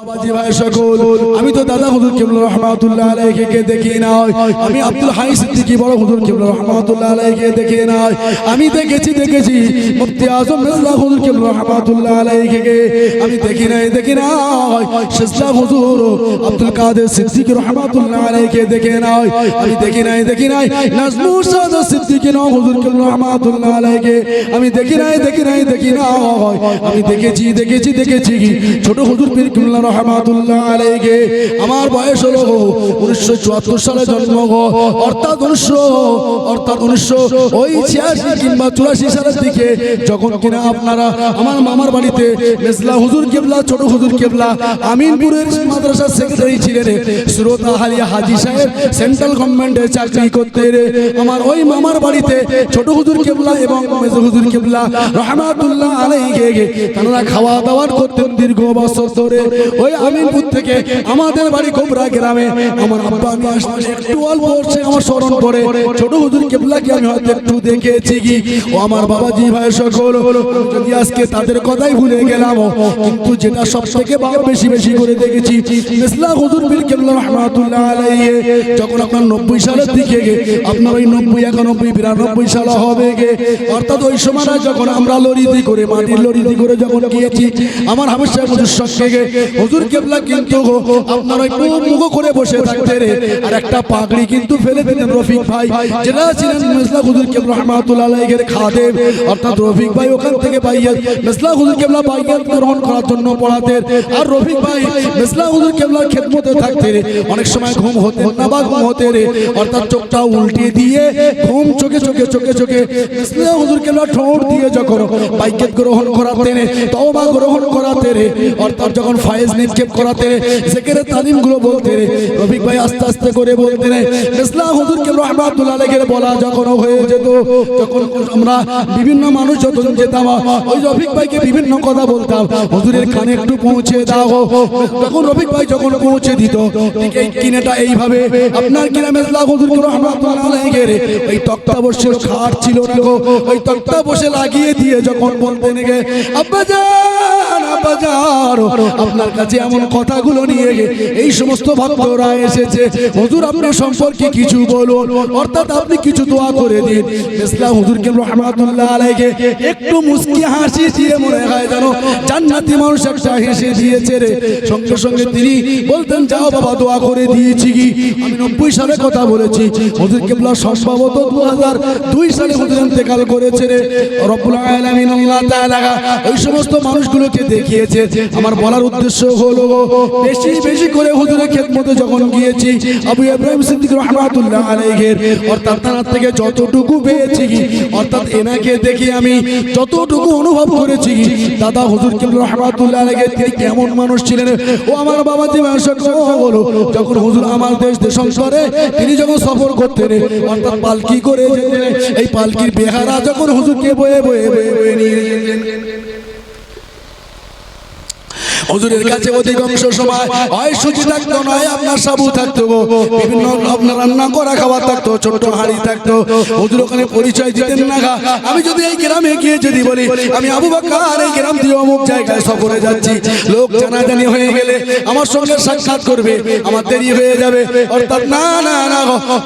বাবাজি ভাই সকল, আমি তো দাদা হুজুর কিবলা রাহমাতুল্লাহ আলাইহি কে দেখি নাই, আমি আব্দুল হাই সিদ্দিকী বড় হুজুর কিবলা রাহমাতুল্লাহ আলাইহি কে দেখি নাই, আমি দেখেছি মুফতি আজম মির্জা হুজুর কিবলা রাহমাতুল্লাহ আলাইহি কে আমি দেখি নাই শেষলা হুজুর আব্দুল কাদের সিদ্দিকী রাহমাতুল্লাহ আলাইহি কে দেখি নাই, আমি দেখি নাই নাজমুল সাদা সিদ্দিকী হুজুর কিবলা রাহমাতুল্লাহ আলাইহি কে আমি দেখি নাই, আমি দেখেছি ছোট হুজুর পীর কিবলা রাহমাতুল্লাহ আলাইহি। আমার বয়স হলো 1974 সালে জন্ম, অর্থাৎ 1986 কিংবা 84 সালের দিকে, যখন কিনা আপনারা আমার মামার বাড়িতে মেজলা হুজুর কিবলা ছোট হুজুর কিবলা আমিনপুরের মাদ্রাসার সেক্রেটারি ছিলেন, সুরত আহলিয়া হাজী সাহেব সেন্ট্রাল গভর্নমেন্টের চাকরি করতে আমার ওই মামার বাড়িতে ছোট হুজুর কিবলা এবং মেজলা হুজুর কিবলা রাহমাতুল্লাহ আলাইহি তারা খাওয়া দাওয়া করতেন দীর্ঘ বছর ধরে। ওই আমিনপুর থেকে আমাদের বাড়ি গোবরা গ্রামে আমার আব্বা আমি একটু অল্প আমার স্মরণ করে ছোট হুজুর কিবলাকে আমি হয়তো একটু দেখেছি ও আমার বাবাজি ভাই সকল, যদি আজকে তাদের কথাই ভুলে গেলাম, কিন্তু যেটা সবথেকে বেশি করে দেখেছি মেজলা হুজুর পীর কিবলা রাহমাতুল্লাহ আলাইহি যখন আপনার 90 সালের দিকে আপনার ওই 90 91 92 সাল হবে অর্থাৎ ওই সময় যখন আমরা লরিতে করে মাটির লরিতে করে যখন গিয়েছি আমার হাফেজ সাহেব হুজুর সঙ্গে হুজুর কিবলা কিন্তু আপনার ওই মুখ করে বসে থাকতে আর একটা পাগড়ি কিন্তু ফেলে দিতেন রফিক ভাই, যেটা ছিলেন মেজলা হুজুর কিবলা রাহমাতুল্লাহ আলাইহির খাদেম, অর্থাৎ রফিক ভাই ওখান থেকে বাইয়াত মেজলা হুজুর কিবলা বাইয়াত গ্রহণ করার জন্য পড়াতেন, আর রফিক ভাই মেজলা হুজুর কিবলার খেদমতে থাকতেন। অনেক সময় ঘুম হতে না বা ঘুম হতে অর্থাৎ চোখটা উল্টে দিয়ে ঘুম চোখে মেজলা হুজুর কিবলা ঠোঁট দিয়ে যখন বাইয়াত গ্রহণ করাতেন, তওবা গ্রহণ করাতেন, অর্থাৎ যখন ফায়েজ নিক্ষেপ করাতেন, জিকিরের তালিমগুলো বলতেন, রফিক ভাই আস্তে আস্তে করে বলতেন মেজলা হুজুর কিবলা রাহমাতুল্লাহ আলাইহির বলা যখন হয়ে যেত, যখন আমরা বিভিন্ন মানুষ যখন যেতাম ওই রফিক ভাইকে বিভিন্ন কথা বলতাম, হুজুরের কানে একটু পৌঁছে দাও, তখন রফিক ভাই যখন পৌঁছে দিত এই কিনেটা এইভাবে আপনার কিনা মেজলা হুজুর কিবলা রাহমাতুল্লাহ আলাইহির ওই তক্তা বসে খাট ছিল না গো, ওই তক্তা বসে লাগিয়ে দিয়ে যখন বলতেন আব্বাজান আপনার কাছে এমন কথাগুলো নিয়ে এই সমস্ত ভক্তরা এসেছে, হুজুর আপনার সম্পর্কে কিছু বলুন, অর্থাৎ আপনি কিছু দোয়া করে দিন। মেজলা হুজুর কিবলা রাহমাতুল্লাহ আলাইহি একটু মুস্কি হাসি দিয়ে মনে হয় যেন জান্নাতি মানুষ একটা হেসে দিয়েছে সঙ্গে সঙ্গে তিনি বলতেন যাও বাবা দোয়া করে দিয়েছি আমি 90 সালে কথা বলেছি, হুজুর কিবলা সম্ভবত 2002 সালে হুজুর ইন্তেকাল করেছে রব্বুল আলামিন আল্লাহ তাআলা ওই সমস্ত মানুষগুলোকে দেখিয়েছে। আমার বলার উদ্দেশ্য হলো বেশি করে হুজুরের খেদমতে যখন গিয়েছি আবু ইব্রাহিম সিদ্দিক রাহমাতুল্লাহ আলাইহির, অর্থাৎ তার থেকে যতটুকু পেয়েছি অর্থাৎ এনাকে দেখে আমি যতটুকু অনুভব করেছি দাদা হুজুর কিবলা রাহমাতুল্লাহ আলাইহি তিনি কেমন মানুষ ছিলেন। ও আমার বাবাজি হলো যখন হুজুর আমার দেশান্তরে তিনি যখন সফর করতেন, অর্থাৎ পালকি করে যেতেন, এই পালকির বেহারা যখন হুজুরকে বয়ে নিয়ে যেতেন, হুজুরের কাছে অধিকাংশ সময় হয় সুজি থাকতো নয় আপনার সাবু থাকতো, বিভিন্ন আপনার রান্না করা খাবার থাকতো, ছোট্ট হাঁড়ি থাকতো, হুজুর ওখানে পরিচয় দিতেন না। আমি যদি এই গ্রামে গিয়ে যদি বলি আমি আবু বকর এই গ্রাম দিয়ে অমুক জায়গায় সফরে যাচ্ছি, লোক জানাজানি হয়ে গেলে আমার সঙ্গে সাক্ষাৎ করবে, আমার দেরি হয়ে যাবে, অর্থাৎ না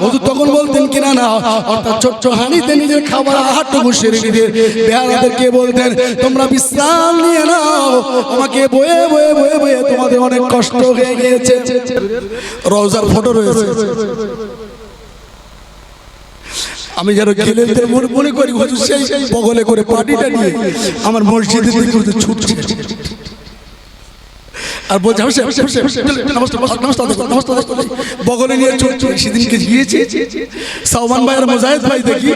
হুজুর তখন বলতেন কিনা না, অর্থাৎ ছোট্ট হাঁড়িতে নিজের খাবার আহারটুকু সেরে নিতেন, বেহারাদেরকে বলতেন তোমরা বিশ্রাম নিয়ে নাও, আমাকে বয়ে তোমাদের অনেক কষ্ট হয়ে গিয়েছে। রওজার ফটো রয়েছে, আমি যেন খেলেদের মনে করি হুজুর সেই বগলে করে পাটিটা নিয়ে আমার মসজিদের দিকে ছুটছে আর বলছে বগলে নিয়ে ছুটছে। সেদিনকে গিয়েছি সালমান ভাই আর মুজাহিদ ভাই দেখি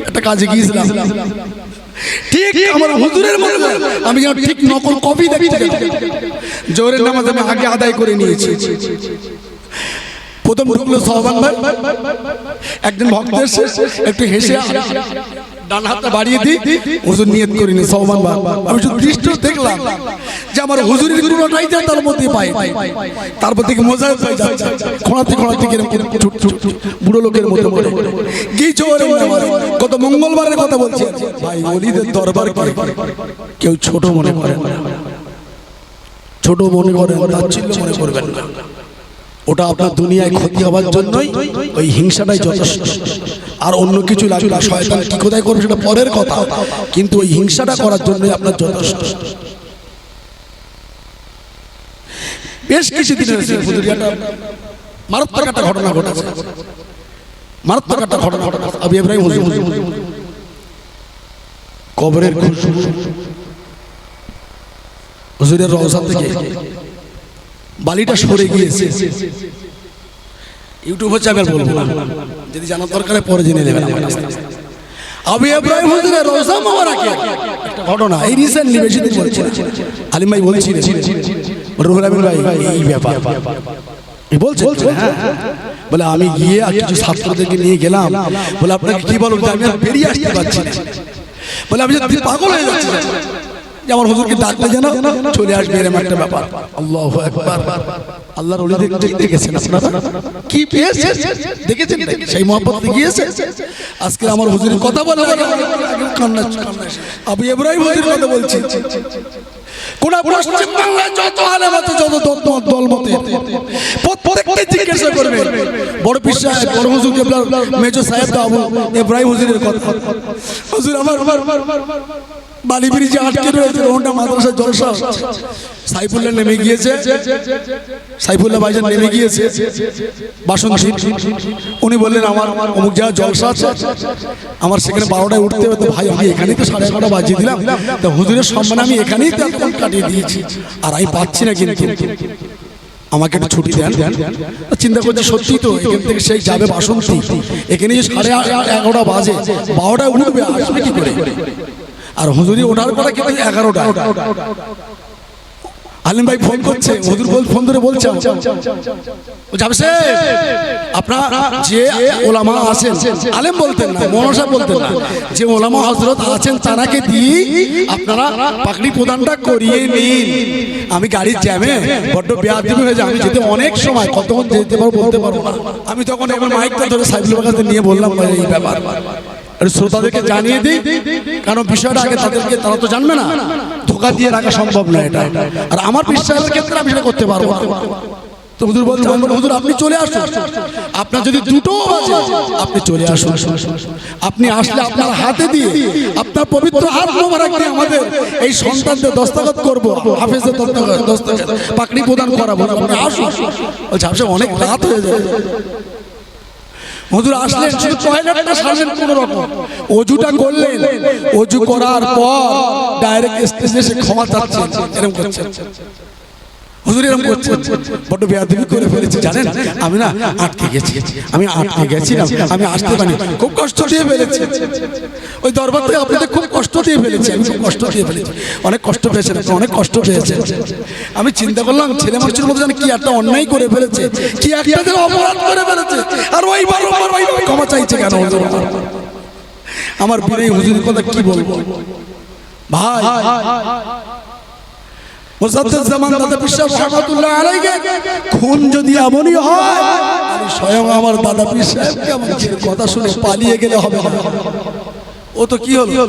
একটা কাজে গিয়েছিলাম, ঠিক আমার হুজুরের মনে আমি যেন ঠিক নকল কপি দেখতে জোহরের নামাজ আমি আগে আদায় করে নিয়েছি। প্রথম ঢুকলো সালমান ভাই, একজন ভক্ত এসে একটু হেসে ডান হাতটা বাড়িয়ে দিই, হুজুর নিয়ত করিনি সালমান ভাই, আমি শুধু দৃষ্টি দেখলাম যে আমার হুজুরের পুরোটাই যায় তার মধ্যে পাই, তারপর থেকে মুজাহিদ ভাই যাচ্ছে খোঁড়াতে বুড়ো লোকের মতো কত মঙ্গলবারের কথা বলছে ভাই, ওলিদের দরবার কেউ ছোট মনে করে না। ছোট মনে করেন, তাচ্ছিল্য মনে করবেন না। ওটা আপনার দুনিয়ায় ক্ষতি হওয়ার জন্যই ওই হিংসাটাই যথেষ্ট, আর অন্য কিছু লাগবে না। শয়তান কি কোথায় করবে সেটা পরের কথা, কিন্তু ওই হিংসাটা করার জন্যই আপনার যথেষ্ট। বেশ কিছুদিন হয়েছে হুজুরিয়াটা মারাত্মক একটা ঘটনা ঘটেছে, মারাত্মক একটা ঘটনা ঘটেছে। আবু ইব্রাহিম হুজুর কবরের খুশবু হুজুরের রওজা থেকে বালিটা সরে গিয়েছে। ইউটিউব চ্যানেল বলবো না, যদি জানার দরকার পরে জেনে নেবেন। আবু ইব্রাহিম হুজুরের রওজা মোবারকে একটা ঘটনা, এই রিসেন্টলি বেশি দিন বলছি আলিম ভাই বলছিলেন, রুহুল আমিন ভাই এই ব্যাপার বলছে, বলে আমি গিয়ে আর কিছু ছাত্রদেরকে নিয়ে গেলাম, বলে আপনাকে কি বলবো, আমি বেরিয়ে আসতে পারছি না, বলে আমি যদি পাগল হয়ে যাচ্ছি যে আমার হুজুরকে ডাকলে যেন চলে আসবে, এরকম একটা ব্যাপার। আল্লাহু আকবার। আল্লাহর ওলিদের দেখেছেন আপনারা কি পেয়েছে, দেখেছেন সেই মহব্বত দেখিয়েছে। আজকে আমার হুজুরের কথা বলে কান্না, আবু ইব্রাহিম হুজুরের কথা বলছি। কোন পশ্চিম বাংলায় যত আলেম আছে, যত দলমত, প্রত্যেককে জিজ্ঞাসা করবে বড় পীর সাহেব, বড় হুজুর কেবলার মেজর সাহেব আবু ইব্রাহিম হুজুরের কথা। হুজুর আমার বালি ব্রিজে আটকে রয়েছে, ওটা মাদ্রাসার জলসা। সাইফুল্লাহ নেমে গিয়েছে, সাইফুল্লাহ ভাইজান নেমে গিয়েছে বাসন্তী। উনি বললেন আমার অমুক জায়গায় জলসা আছে, আমার সেখানে 12টায় উঠতে হবে। তো ভাই আমি এখানেই তো 11:30 বাজিয়ে দিলাম, তো হুজুরের সম্মানে আমি এখানেই তো কাটিয়ে দিয়েছি, আর আমি পাচ্ছি না, কিন্তু আমাকে একটু ছুটি দেন। চিন্তা করছি সত্যি তো এখান থেকে সেই যাবে বাসন্তী, এখানে যে 11:30 বাজে, 12টায় উঠবে, আসবে কি করে? আর হুজুরি ওঠার পরে কিন্তু 11টা। আলিম ভাই ফোন করছে, হুজুর ফোন ধরে বলছে আপনার যে ওলামা আছেন, আলেম বলতেন না, মৌলানা বলতেন না, যে ওলামা হযরত আছেন তারাকে দিয়ে আপনারা পাগড়ি প্রদানটা করিয়ে নিন। আমি গাড়ির জ্যামে বড্ড বেয়াদবি হয়ে যায়, আমি যেতে অনেক সময়, কতক্ষণ যেতে পারবো বলতে পারবো না। আমি তখন আমার মাইকটা ধরে সাইফুলের কাছে নিয়ে বললাম এই ব্যাপার শ্রোতাদেরকে জানিয়ে দিই, কারণ বিষয়টা আগে তাদেরকে, তারা তো জানবে না, ধোকা দিয়ে রাখা সম্ভব না এটা। আর আমার বিশ্বাসের ক্ষেত্রে আমি সেটা করতে পারবো না। তো হুজুর বলছেন হুজুর আপনি চলে আসুন, আপনার যদি 2টো বাজে আপনি চলে আসুন। আপনি আসলে আপনার হাতে দিয়ে, আপনার পবিত্র হাত মোবারক দিয়ে আমাদের এই সন্তানদের দস্তখত করবো, হাফেজের দস্তখত পাগড়ি প্রদান করাবো। আপনি আসুন। বলছে অনেক রাত হয়ে যায়। হুজুর আসলেন, শুধু টয়লেটটা সারলেন কোন রকম, ওযুটা করলেন, ওযু করার পর ডাইরেক্ট স্টেজে এসে ক্ষমা চাচ্ছেন, এরকম করছেন। হুজুর এরকম করছেন, বড় বেয়াদবি করে ফেলেছি জানেন, আমি না আটকে গেছি, আমি আটকে গেছিলাম, আমি আসতে পারি, খুব কষ্ট দিয়ে ফেলেছি। ওই দরবার থেকে আপনাদের খুব কষ্ট দিয়ে ফেলেছি, আমি খুব কষ্ট দিয়ে ফেলেছি। অনেক কষ্ট পেয়েছেন, অনেক কষ্ট পেয়েছেন। আমি চিন্তা করলাম ছেলে মানুষের মধ্যে জানি কি একটা অন্যায় করে ফেলেছে, কি একটা অপরাধ করে ফেলেছে, আর ওই বারবার ক্ষমা চাইছে কেন? আমার বিনয়ী হুজুরের কথা কি বলবো ভাই। মুজাদ্দিদ জামান দাদা বিশ্বাস রাহমাতুল্লাহ আলাইহি খুন যদি এমনই হয়, আমি স্বয়ং আমার দাদা পীর সাহেবকে আমার কথা শুনে পালিয়ে গেলে হবে না। ও তো কি হলো,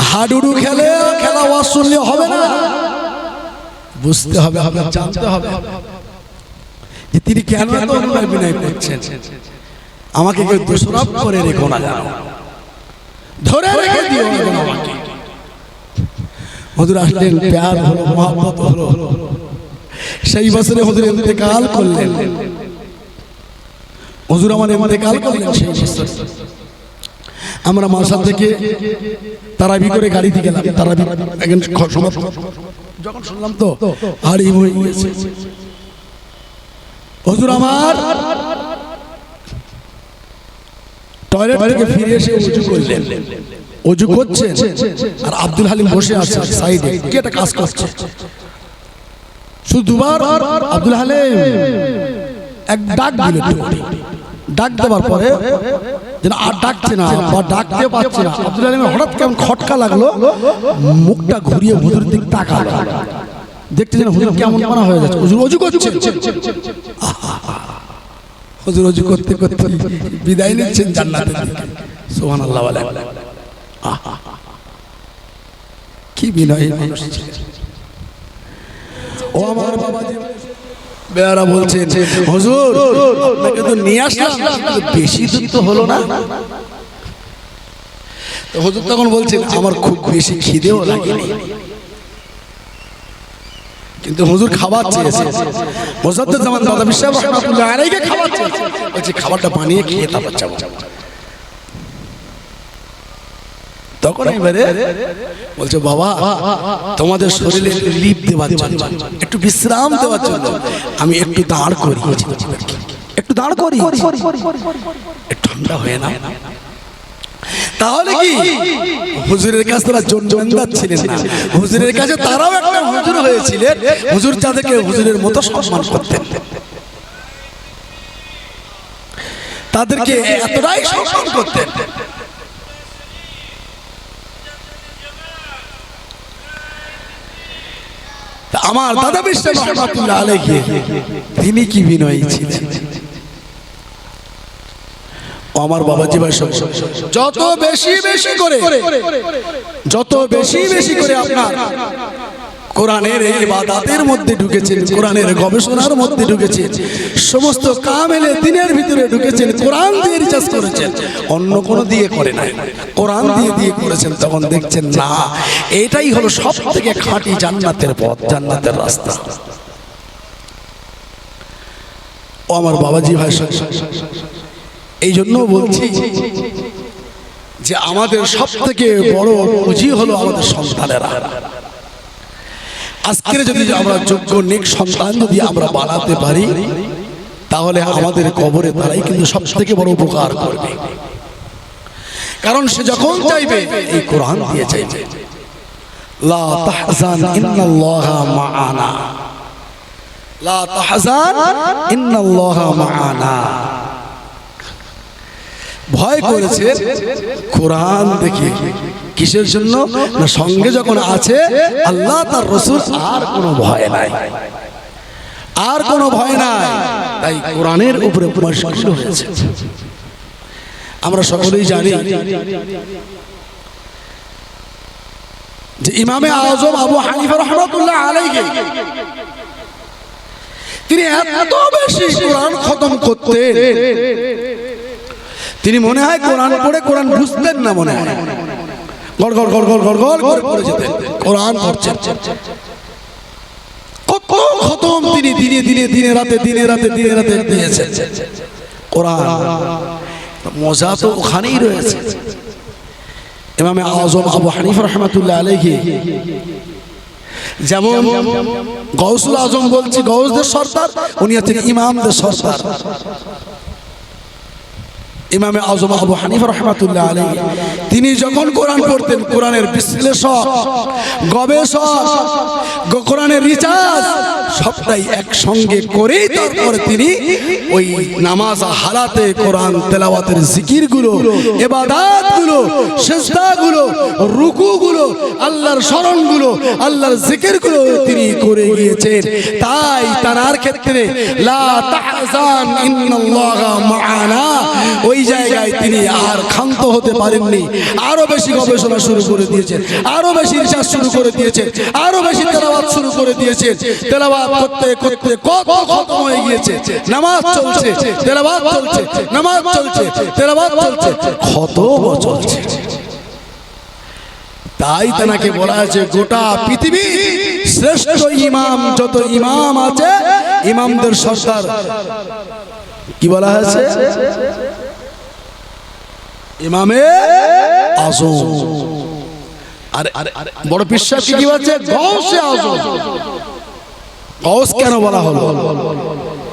হাডুডু খেলে খেলা ওয়াজ শুনলে হবে না, বুঝতে হবে, জানতে হবে যে তিনি কেন এত অন্যায় বিনয় করছেন। আমাকে কেউ দোষারোপ করে রেখো না, জানো, ধরে রেখে দিও আমাকে। হুজুর আসলেন, প্যার হলো, মহব্বত হলো। সেই বছরে হুজুর ইন্তেকাল করলেন। হুজুর আমার ইন্তেকাল করলেন সেই বছর। আমরা মাসা থেকে তারাবি করে গাড়িতে গেলাম। তারাবি যখন শুনলাম তো হাড়ি হয়ে গিয়েছে। হুজুর আমার টয়লেট থেকে ফিরে এসে ওযু করলেন, ওযু করছেন, আর আব্দুল হালিম বসে আছে সাইডে, কি একটা কাজ করছে। শুধু দুবার আব্দুল হালিম এক ডাক দিল, ডাক দেওয়ার পরে যেন আর ডাকছে না বা ডাকতে পারছে না, আব্দুল হালিমের হঠাৎ কেমন খটকা লাগলো, মুখটা ঘুরিয়ে হুজুরের দিকে তাকালো, দেখতে যেন হুজুর কেমন মানা হয়ে যাচ্ছে। হুজুর ওযু করছেন, হুজুর ওযু করতে করতে বিদায় নিচ্ছেন জান্নাতের দিকে। সুবহানাল্লাহ বলেন। কি কি বিনয়ী মানুষ ছিলেন। ও আমার বাবাজি বেয়ারা বলছেন, হুজুর আপনাকে তো নিয়ে আসলাম, কিন্তু বেশি দূর তো হলো না। তো হুজুর তখন বলছেন, আমার খুব বেশি খিদেও লাগেনি, কিন্তু হুজুর খাবার চেয়েছে। মোসাদ্দেদ-উজ-জামান বাদাবী সাহেব রাহমাতুল্লাহ আলাইহি খাবার চেয়েছে, বলছে খাবারটা বানিয়ে খেয়ে তারপর যাবো। তখন এবারে বলছে, বাবা তোমাদের শরীরে লিপ দেওয়ার জন্য, একটু বিশ্রাম দেওয়ার জন্য আমি একটু দাঁড় করিয়েছি, একটু দাঁড় করি, ঠান্ডা হয়ে না। তাহলে কি হুজুরের কাছে তারা জন্মদার ছিলেন না, হুজুরের কাছে তারাও একটা হুজুর হয়েছিলেন। হুজুর তাদেরকে হুজুরের মতো সম্মান করতেন, তাদেরকে এতটাই সম্মান করতেন। আমার দাদা বিশ্বাস রাহমাতুল্লাহ আলাইহি তিনি কি বিনয়ী ছিলেন। আমার বাবাজি ভাই যত বেশি বেশি করে আপনার কোরআনের ইবাদতের মধ্যে ঢুকেছেন, কোরআনের গবেষণার মধ্যে ঢুকেছেন, সমস্ত কামেলে দিনের ভিতরে ঢুকেছেন, কোরআন দিয়ে রিচার্জ করেছেন, অন্য কোনো দিয়ে করে নাই, কোরআন দিয়ে করেছেন, তখন দেখছেন না এটাই হলো সব থেকে খাঁটি জান্নাতের পথ, জান্নাতের রাস্তা। ও আমার বাবাজি ভাই এই জন্য বলছি যে আমাদের সব থেকে বড় পুঁজি হলো আমাদের সন্তানেরা। আজকের যদি আমরা যোগ্য নেক সন্তান যদি আমরা বানাতে পারি, তাহলে আমাদের কবরে তারাই কিন্তু সব থেকে বড় উপকার করবে। কারণ সে যখন চাইবে এই কোরআন দিয়ে চাইবে, লা তাহজান ইন্নাল্লাহা মাআনা, লা তাহজান ইন্নাল্লাহা মাআনা। ভয় করেছে কোরআন দেখে, কিসের জন্য না সঙ্গে যখন আছে আল্লাহ তার রাসূল, আর কোনো ভয় নাই, আর কোনো ভয় নাই। তাই কোরআনের উপরে মশগুল হয়েছে। আমরা সকলেই জানি যে ইমামে আযম আবু হানিফা রাহমাতুল্লাহ আলাইহি তিনি এত বেশি কোরআন খতম করতেন, তিনি মনে হয় কোরআন পড়ে কোরআন বুঝতেন না, মনে হয় গড় গড় গড় গড় গড় গড় করে পড়ে যেতেন কোরআন পড়ছেন। কত খতম তিনি দিনে রাতে দিয়েছেন কোরআন। মজা তো ওখানেই রয়েছে। ইমামে আযম আবু হানিফা রাহমাতুল্লাহ আলাইহি যেমন গাউসুল আজম বলছি, গাউসদের সরদার, উনি হচ্ছেন ইমামদের সরদার। ইমামে আযম আবু হানিফা রাহমাতুল্লাহ আলাইহি তিনি যখন কোরআন পড়তেন, কোরআনের বিশ্লেষক, গবেষক, কোরআনের রিসার্চ সবটাই একসঙ্গে করেই তারপরে তিনি ওই নামাজ হালাতে কোরআন তেলাওয়াতের জিকিরগুলো, ইবাদতগুলো, সিজদাগুলো, রুকুগুলো, আল্লাহর স্মরণগুলো, আল্লাহর জিকিরগুলো তিনি করে গিয়েছেন। তাই তার ক্ষেত্রে লা তাহজান ইন্নাল্লাহা মাআনা ওই জায়গায় তিনি আর ক্ষান্ত হতে পারেননি, আরো বেশি গবেষণা শুরু করে দিয়েছেন, আরো বেশি রিসার্চ শুরু করে দিয়েছেন, আরো বেশি তেলাওয়াত শুরু করে দিয়েছেন। তেলাওয়াত করতে করতে কত খতম হয়ে গিয়েছে, নামাজ চলছে, তেলাওয়াত চলছে, নামাজ চলছে, তেলাওয়াত চলছে, খতম চলছে। তাই তাকে বলা আছে গোটা পৃথিবী শ্রেষ্ঠ ইমাম, যত ইমাম আছে ইমামদের সরদার কি বলা হয়েছে? ইমামে আযম। আর বড় বিশ্বাস কি বলছে? গাউসে আযম। গাউস কেন বলা হলো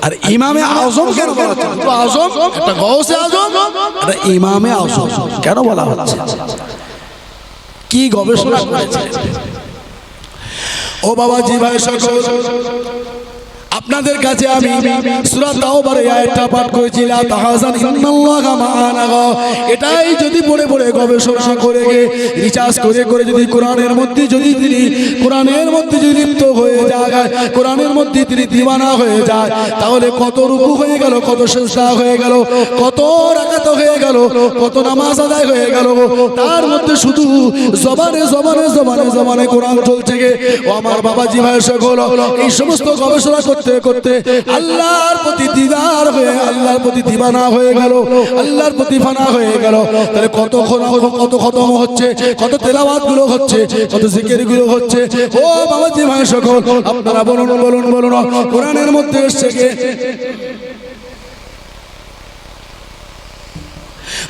আর ইমামে আযম কেন বলা হচ্ছে? তো আযম একটা গাউসে আযম, এটা ইমামে আযম কেন বলা হচ্ছে? কি গবেষণা করেছে? ও বাবাজি ভাই সকল, আপনাদের কাছে আমি সূরা তাওবার এই আয়াতটা পাঠ করেছি, লা তাহজান ইন্নাল্লাহা মা'ানা। এটাই যদি পড়ে পড়ে গবেষণা করে রিসার্চ করে যদি কোরআনের মধ্যে যদি তিনি লিপ্ত হয়ে যায়, কোরআনের মধ্যে তিনি দিওয়ানা হয়ে যায়, তাহলে কত রুকু হয়ে গেল, কত সিজদা হয়ে গেল, কত রাকাত হয়ে গেল, কত নামাজ আদায় হয়ে গেল, তার মধ্যে শুধু জবানে কোরআন চলছে গে। ও আমার বাবাজি ভাই সকল, এই সমস্ত গবেষণা করতে করতে আল্লাহর প্রতি দিদার হয়ে, আল্লাহর প্রতি দিওয়ানা হয়ে গেল, আল্লাহর প্রতি ফানা হয়ে গেল। তাহলে কত খতম হচ্ছে, কত তেলাওয়াত গুলো হচ্ছে, কত জিকির গুলো হচ্ছে। ও বাবাজি ভাই সকল, আপনারা বলুন কোরআনের মধ্যে এসছে গে,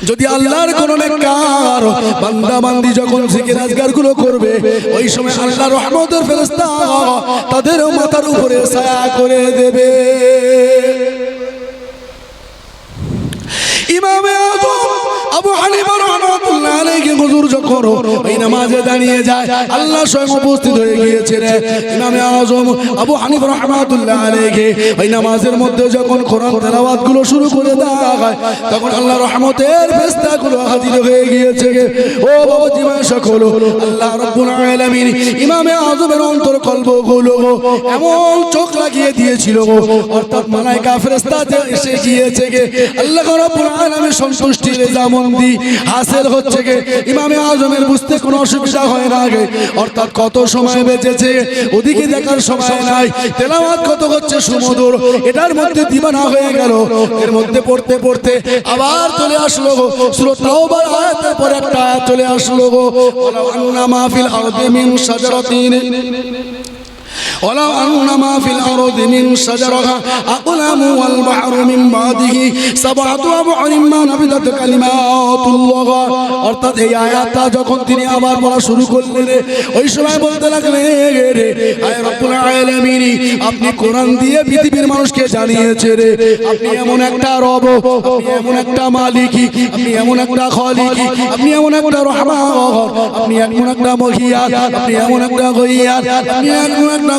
যদি আল্লাহর কোন নেককার বান্দা বান্দি যখন জিকির আজগার গুলো করবে, ওই সময় আল্লাহর রহমতের ফেরেশতা তাদের মাথার উপরে ছায়া করে দেবে। ইমামে আযম আবু হানিফা রাহমাতুল্লাহ আলাইহি হুজুর যখন এই নামাজে দাঁড়িয়ে যায়, আল্লাহ স্বয়ং উপস্থিত হয়ে গিয়েছেন। ইমামে আযম আবু হানিফা রাহমাতুল্লাহ আলাইহি এই নামাজের মধ্যে যখন কোরআন তেলাওয়াত গুলো শুরু করে দেয়, তখন আল্লাহ রহমতের ফেরেশতা গুলো হাজির হয়ে গিয়েছে। ও বাবা জীবন সকল, আল্লাহ রাব্বুল আলামিন ইমামে আযমের অন্তর কলব গুলো এমন চোখ লাগিয়ে দিয়েছিল, অর্থাৎ মালায়েকা ফেরেশতা এসে গিয়েছে। আল্লাহ রাব্বুল আলামিন সন্তুষ্টির জামন্দি হাসিল হচ্ছে গে। ইমামে আযমের বুঝতে কোনো অসুবিধা হয় না গে, অর্থাৎ কত সময় বেঁচেছে ওদিকে দেখার সময় নাই, তেলাওয়াত কত হচ্ছে সুমধুর, এটার মধ্যে দিওয়ানা হয়ে গেল। এর মধ্যে পড়তে পড়তে আবার চলে আসলো সূরা তাওবার আয়াতের পর একটা আয়াত চলে আসলো, ওয়ালাউ আন্না মা ফিল আরদি মিন শাজারাতিন ولو أن ما في الأرض من شجرها أقلام والبحر من بعده سبعة أبحر ما نفدت كلمات الله। অর্থাৎ এই আয়াতটা যখন তিনি আবার বলা শুরু করলেন, ওই সময় বলতে লাগলেন, আয় রব্বুল আলামিন, আপনি কোরআন দিয়ে পৃথিবীর মানুষকে জানিয়েছেন আপনি এমন একটা রব, আপনি এমন একটা মালিক, আপনি এমন একটা খালিক, আপনি এমন একটা রহমান, আপনি এমন একটা মহিয়ান, আপনি এমন একটা গইয়ান, আপনি এমন একটা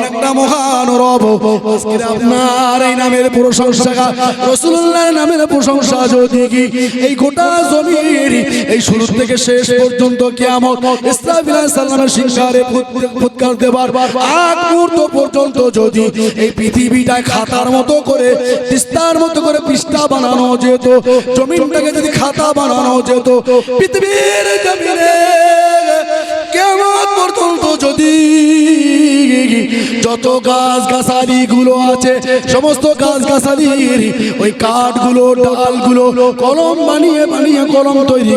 একটা মহান রব। আপনার এই নামের প্রশংসা, রাসূলুল্লাহর নামের প্রশংসা যদি এই গোটা জমির এই শুরু থেকে শেষ পর্যন্ত কিয়ামত ইসরাফিল আলাইহিস সালামের সিংহাসনে ফুৎকার দেবার আগ মুহূর্ত পর্যন্ত যদি এই পৃথিবীটা খাতার মতো করে, তিস্তার মতো করে পৃষ্ঠা বানানো যেত, জমিনটাকে যদি খাতা বানানো যেত, পৃথিবীর জমিনে কিয়ামত পর্যন্ত যদি যত গাছ গাছালি গুলো আছে, সমস্ত গাছ গাছালির ওই কাঠগুলো, ডালগুলো কলম বানিয়ে কলম তৈরি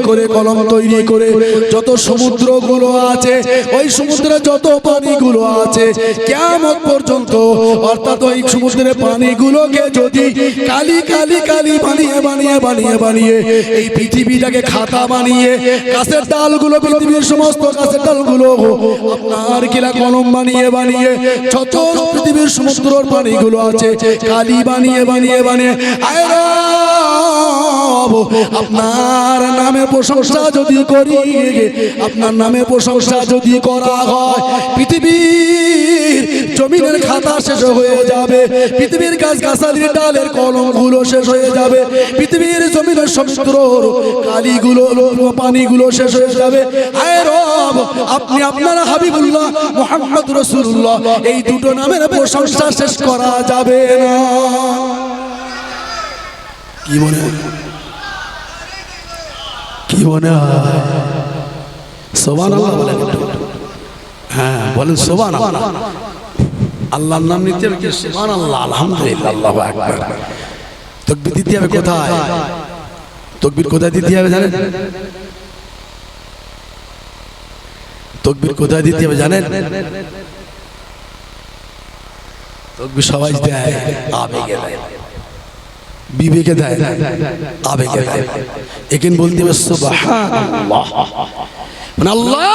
করে যত সমুদ্র গুলো আছে, ওই সমুদ্রে যত পানিগুলো আছে কিয়ামত পর্যন্ত, অর্থাৎ ওই সমুদ্রের পানিগুলোকে যদি কালি বানিয়ে এই পৃথিবীটাকে খাতা বানিয়ে, গাছের ডালগুলো, পৃথিবীর সমস্ত গাছের ডালগুলো আপনার কিলা কলম বানিয়ে যত পৃথিবীর সমুদ্রের পানিগুলো আছে কালি বানিয়ে আয় রব, আপনার নামে প্রশংসা যদি করি, আপনার নামে প্রশংসা যদি করা হয়, পৃথিবীর জমিনের খাতা শেষ হয়ে যাবে, পৃথিবীর গাছ গাছালির ডালের কলমগুলো শেষ হয়ে যাবে, পৃথিবীর জমিনের সমুদ্রের কালিগুলো, পানিগুলো শেষ হয়ে যাবে। আয় রব, আপনি আপনার হাবিবুল্লাহ মুহাম্মদ রাসূলুল্লাহ এই দুটো নামের প্রশংসা শেষ করা যাবে না। কি মনে হয়? সুবহানাল্লাহ বলেন। হ্যাঁ বলেন সুবহানাল্লাহ। আল্লাহর নাম নিতে হবে কি? সুবহানাল্লাহ, আলহামদুলিল্লাহ, আল্লাহু আকবার। তাকবীর দিতে হবে কোথায়? তাকবীর কোথায় দিতে হবে জানেন? তাকবীর কোথায় দিতে হবে জানেন? তাকবীর সবাই দেয়, আবেগে দেয়, বিবেকে দেয়, আবেগে দেয়। এখানে বলতে হবে সুবহানাল্লাহ, মানে আল্লাহ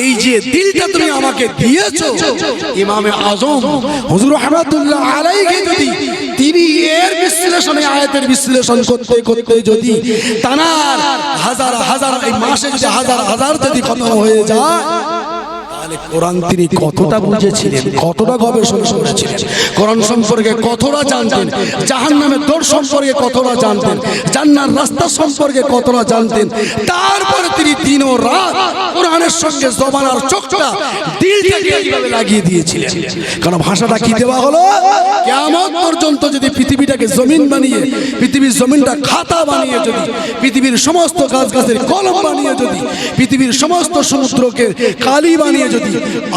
এই যে দিলটা তুমি আমাকে দিয়েছো। ইমামে আযম হুজুর রাহমাতুল্লাহ আলাইহি যদি তিনি এর বিশ্লেষণে, আয়াতের বিশ্লেষণ করতে যদি তানার হাজার এই মাসে যদি হাজার যদি খতম হয়ে যায়, তাহলে কোরআন তিনি কতটা বুঝেছিলেন, কতটা গবেষণা করেছিলেন, কোরআন সম্পর্কে কতটা জানতেন, জাহান্নামের দৌড় সম্পর্কে কতটা জানতেন, জান্নার রাস্তা সম্পর্কে কতটা জানতেন। তারপরে তিনি দিন ও রাত কোরআনের সঙ্গে জবান আর চোখটা দিল থেকে এইভাবে লাগিয়ে দিয়েছিলেন। কারণ ভাষাটা কি দেওয়া হলো, কিয়ামত পর্যন্ত যদি পৃথিবীটাকে জমিন বানিয়ে, পৃথিবীর জমিনটা খাতা বানিয়ে, যদি পৃথিবীর সমস্ত গাছের কলম বানিয়ে, যদি পৃথিবীর সমস্ত সমুদ্রকে কালি বানিয়ে, যদি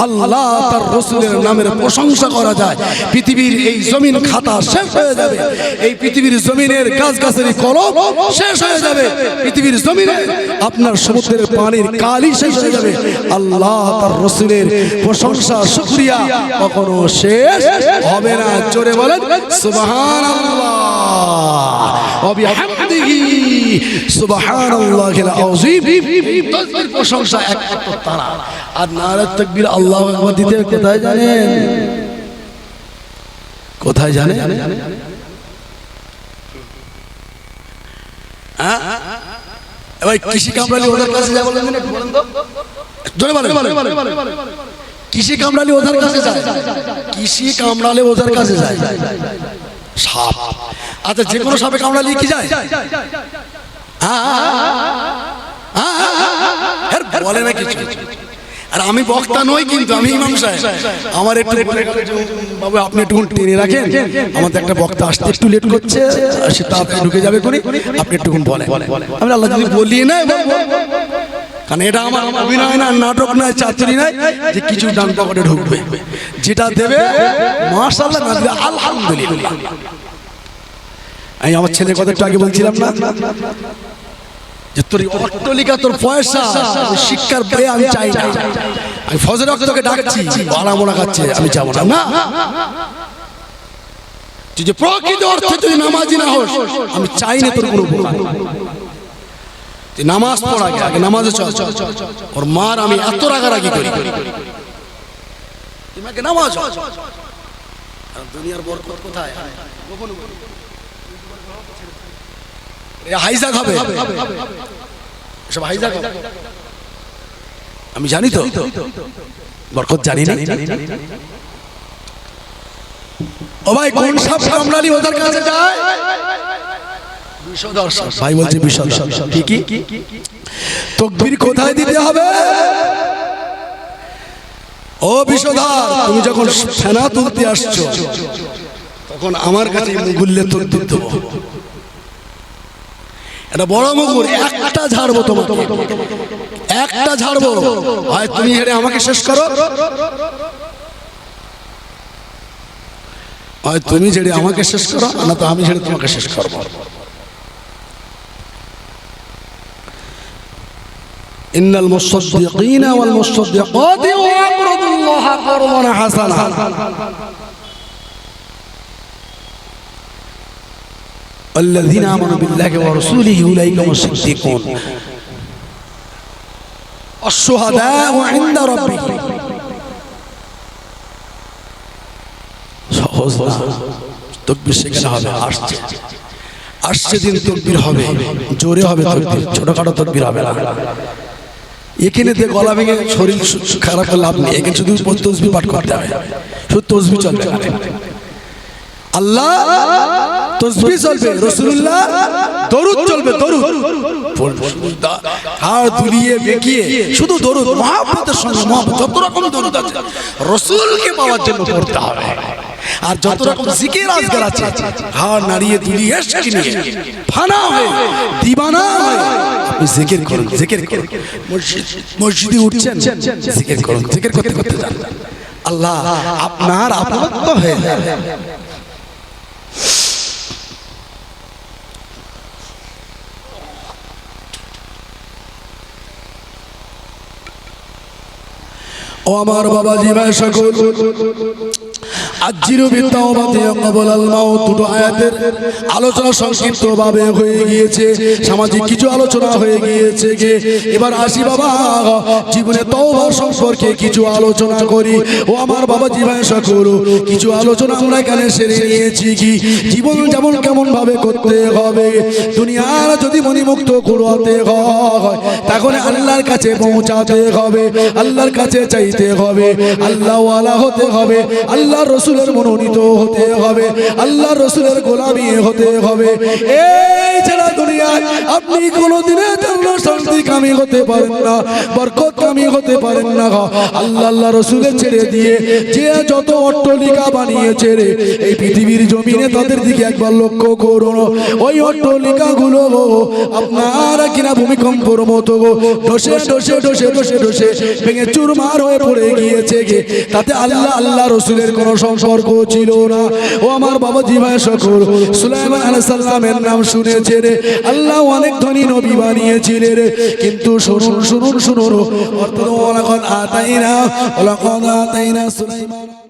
আল্লাহ তার রাসূলের নামের প্রশংসা করা যায়, পৃথিবীর এই জমিন খাতা শেষ হয়ে যাবে, এই পৃথিবীর জমিনের গাছের কলম শেষ হয়ে যাবে, পৃথিবীর জমিনে আপনার সমুদ্রের পানির কালি শেষ হয়ে যাবে। আল্লাহ তার রাসূলের প্রশংসা শুকরিয়া কখনো শেষ হবে না। জোরে বলেন সুবহানাল্লাহ ওয়া বিহামদিহি সুবহানাল্লাহিল আযীম। তাসবিহ প্রশংসা একমাত্র তারা। আর নারে তাকবীর আল্লাহু আকবার দিতে কোথায় জানেন, কোথায় জানেন? হ্যাঁ ভাই, কৃষি কামড়ালি ওদের কাছে যায়, বলেন তো, জোরে বলেন, কৃষি কামড়ালি ওদের কাছে যায়, কৃষি কামড়ালে ওদের কাছে যায় সাপ। আচ্ছা, যে কোনো সাপে কামড়ালি কি যায়? বলে না কিছু। আর আমি বক্তা নই, কিন্তু আমি ইমাম সাহেব। আমার একটু বাবু আপনি একটু টেনে রাখেন, আমাদের একটা বক্তা আসতে একটু লেট করছে, সে তাড়াতাড়ি ঢুকে যাবে করে, আপনি একটু বলেন। আমি আল্লাহ যদি বলি না, কারণ এটা আমার অভিনয় না, নাটক নয়, চাতুরি নয় যে কিছু ডান পকেটে ঢুকবে, যেটা দেবে মাশাআল্লাহ, না দিলে আলহামদুলিল্লাহ। আমি আমার ছেলের কথা একটু আগে বলছিলাম না, যে তোর অট্টালিকা, তোর পয়সা, শিক্ষার বয়ে আমি চাই না। আমি ফজর ওয়াক্তে তোকে ডাকছি, বাড়া মোড়া খাচ্ছে, আমি যাবো না। না, তুই যে প্রকৃত অর্থে তুই নামাজি না হোস, আমি চাই না তোর কোনো উপকার। তুই নামাজ পড়া, আগে নামাজে চল। ওর মার আমি এত রাগারাগি করি, তোমাকে নামাজ। দুনিয়ার বরকত কোথায়? হাইজাক হবে, সব হাইজাক হবে। আমি জানি তো, বরকত জানি না। ও ভাই, কোন সাপ কামড়ালি ওদের কাছে যায়? বিষধর সাপ। ভাই বলছে বিষধর। কি তাকবীর কোথায় দিতে হবে? ও বিষধর, তুমি যখন ফেনা তুলতে আসছো, তখন আমার কাছে মুগুল্লে তাকবীর দেবো। এটা বড় মুগুর, একটা ঝাড়বো তোমাকে, একটা ঝাড়বো। হয় তুমি হেরে আমাকে শেষ করো, হয় তুমি ঝেড়ে আমাকে শেষ করো, না তো আমি ঝেড়ে তোমাকে শেষ করবো। ইন্নাল মুসাদ্দিকিনা ওয়াল মুসাদ্দিকাতি ওয়া আকরাদুল্লাহ করদান হাসানা। الذين آمنوا بالله ورسوله أولئك هم الصديقون الشهداء عند ربهم। সহজ না, তাকবীর সেখানে হবে, আসছে দিন তাকবীর হবে, জোরে হবে তাকবীর, ছোটখাটো তাকবীর হবে না। এখানে দিয়ে গলা ভেঙে শরীর খারাপ করে লাভ নেই, এখানে শুধু তাসবিহ পাঠ করতে হবে, শুধু তাসবিহ চলবে। আল্লাহ তাসবিহ চলবে, রাসূলুল্লাহ দরুদ চলবে, দরুদ হাত দুলিয়ে বেঁকিয়ে শুধু দরুদ, মহব্বতের সঙ্গে মহব্বত, যত রকম দরুদ আছে রাসূলকে পাওয়ার জন্য করতে হবে। আর যত রকম জিকির আজকাল আছে, হাত নাড়িয়ে দুলিয়ে এসকি নিয়ে ফানা হয়ে দিবানা হয়ে আপনি জিকির করুন, জিকির করুন। মসজিদে উঠছেন, জিকির করুন, জিকির করতে করতে যান, আল্লাহ আপনার আপনত্ব হয়ে যাবে। ও আমার বাবাজি ভাই সকল, আজিরু বিতাওবাতি ক্বাবলাল মাউত দুটো আয়াতের আলোচনা সংক্ষিপ্তভাবে হয়ে গিয়েছে, সামাজিক কিছু আলোচনা হয়ে গিয়েছে। এবার আসি বাবা জীবনে তওবা সম্পর্কে কিছু আলোচনা করি। ও আমার বাবা জীবন সকল কিছু আলোচনা আমরা এখানে সেরে নিয়েছি। কি জীবন যেমন কেমন ভাবে করতে হবে, দুনিয়ার যদি মনিমুক্ত করতে হয় তাহলে আল্লাহর কাছে পৌঁছাতে হবে, আল্লাহর কাছে চাইতে হবে, আল্লাহ ওয়ালা হতে হবে, আল্লাহ রসুলের মনোনীত হতে হবে, আল্লাহ রসুলের গোলামি হতে হবে। এই ছাড়া দুনিয়ায় আপনি কোনোদিনের জন্য শান্তি কামি হতে পারেন না, বরকত কামি হতে পারেন না। আল্লাহ আল্লাহ রসুলের ছেড়ে দিয়ে যে যত অট্টালিকা বানিয়েছে রে এই পৃথিবীর জমিনে তাদের দিকে একবার লক্ষ্য করুন। ওই অট্টালিকা গুলো আপনারা কিনা ভূমিকম্পর মতো ধসে ধসে ধসে ধসে ধসে ভেঙে চুরমার হয়ে পড়ে গিয়েছে। তাতে আল্লাহ আল্লাহ রসুলের কোনো সম্পর্ক ছিল না। ও আমার বাবা জীবন সকল সুলাইমান আলাইহিস সালামের নাম শুনেছে রে, আল্লাহ অনেক ধনী নবী বানিয়েছিলেন রে, কিন্তু শুনুন শুনুন শুনুন অর্থাৎ ওয়ালাকাদ আতাইনা সুলাইমান